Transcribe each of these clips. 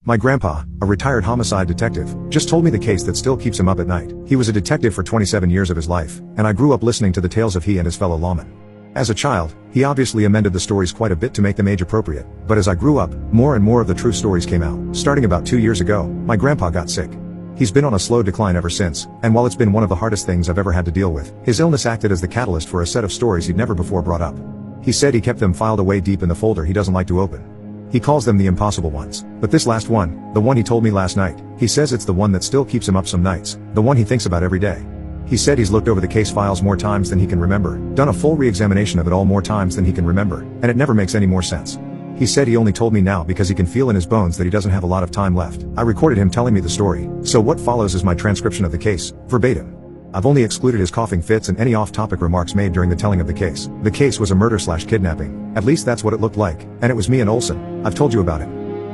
My grandpa, a retired homicide detective, just told me the case that still keeps him up at night. He was a detective for 27 years of his life, and I grew up listening to the tales of he and his fellow lawmen. As a child, he obviously amended the stories quite a bit to make them age appropriate, but as I grew up, more and more of the true stories came out. Starting about 2 years ago, my grandpa got sick. He's been on a slow decline ever since, and while it's been one of the hardest things I've ever had to deal with, his illness acted as the catalyst for a set of stories he'd never before brought up. He said he kept them filed away deep in the folder he doesn't like to open. He calls them the impossible ones. But this last one, the one he told me last night, he says it's the one that still keeps him up some nights, the one he thinks about every day. He said he's looked over the case files more times than he can remember, done a full re-examination of it all more times than he can remember, and it never makes any more sense. He said he only told me now because he can feel in his bones that he doesn't have a lot of time left. I recorded him telling me the story, so what follows is my transcription of the case, verbatim. I've only excluded his coughing fits and any off-topic remarks made during the telling of the case. The case was a murder/kidnapping, at least that's what it looked like, and it was me and Olson. I've told you about it.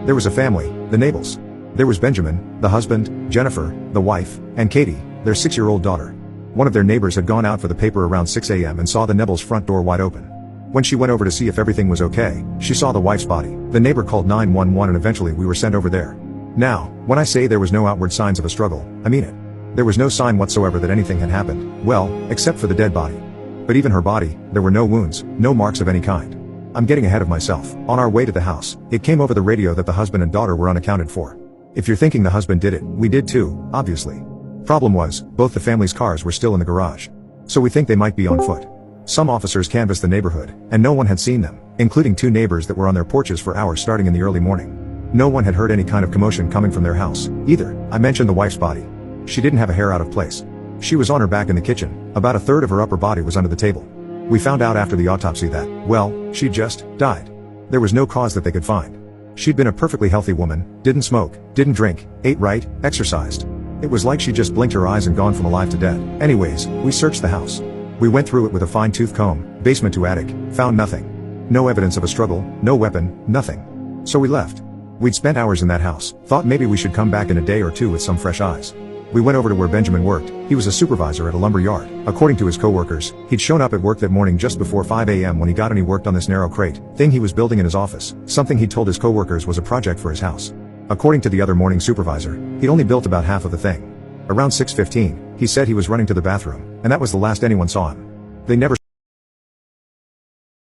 There was a family, the Nabels. There was Benjamin, the husband, Jennifer, the wife, and Katie, their 6-year-old daughter. One of their neighbors had gone out for the paper around 6 a.m. and saw the Nabels' front door wide open. When she went over to see if everything was okay, she saw the wife's body. The neighbor called 911 and eventually we were sent over there. Now, when I say there was no outward signs of a struggle, I mean it. There was no sign whatsoever that anything had happened, well, except for the dead body. But even her body, there were no wounds, no marks of any kind. I'm getting ahead of myself. On our way to the house, it came over the radio that the husband and daughter were unaccounted for. If you're thinking the husband did it, we did too, obviously. Problem was, both the family's cars were still in the garage. So we think they might be on foot. Some officers canvassed the neighborhood, and no one had seen them, including 2 neighbors that were on their porches for hours starting in the early morning. No one had heard any kind of commotion coming from their house, either. I mentioned the wife's body. She didn't have a hair out of place. She was on her back in the kitchen, about a third of her upper body was under the table. We found out after the autopsy that, well, she'd just died. There was no cause that they could find. She'd been a perfectly healthy woman, didn't smoke, didn't drink, ate right, exercised. It was like she just blinked her eyes and gone from alive to dead. Anyways, we searched the house. We went through it with a fine-tooth comb, basement to attic, found nothing. No evidence of a struggle, no weapon, nothing. So we left. We'd spent hours in that house, thought maybe we should come back in a day or two with some fresh eyes. We went over to where Benjamin worked. He was a supervisor at a lumber yard. According to his coworkers, he'd shown up at work that morning just before 5 a.m. when he got and he worked on this narrow crate thing he was building in his office, something he told his coworkers was a project for his house. According to the other morning supervisor, he'd only built about half of the thing. Around 6:15, he said he was running to the bathroom, and that was the last anyone saw him. They never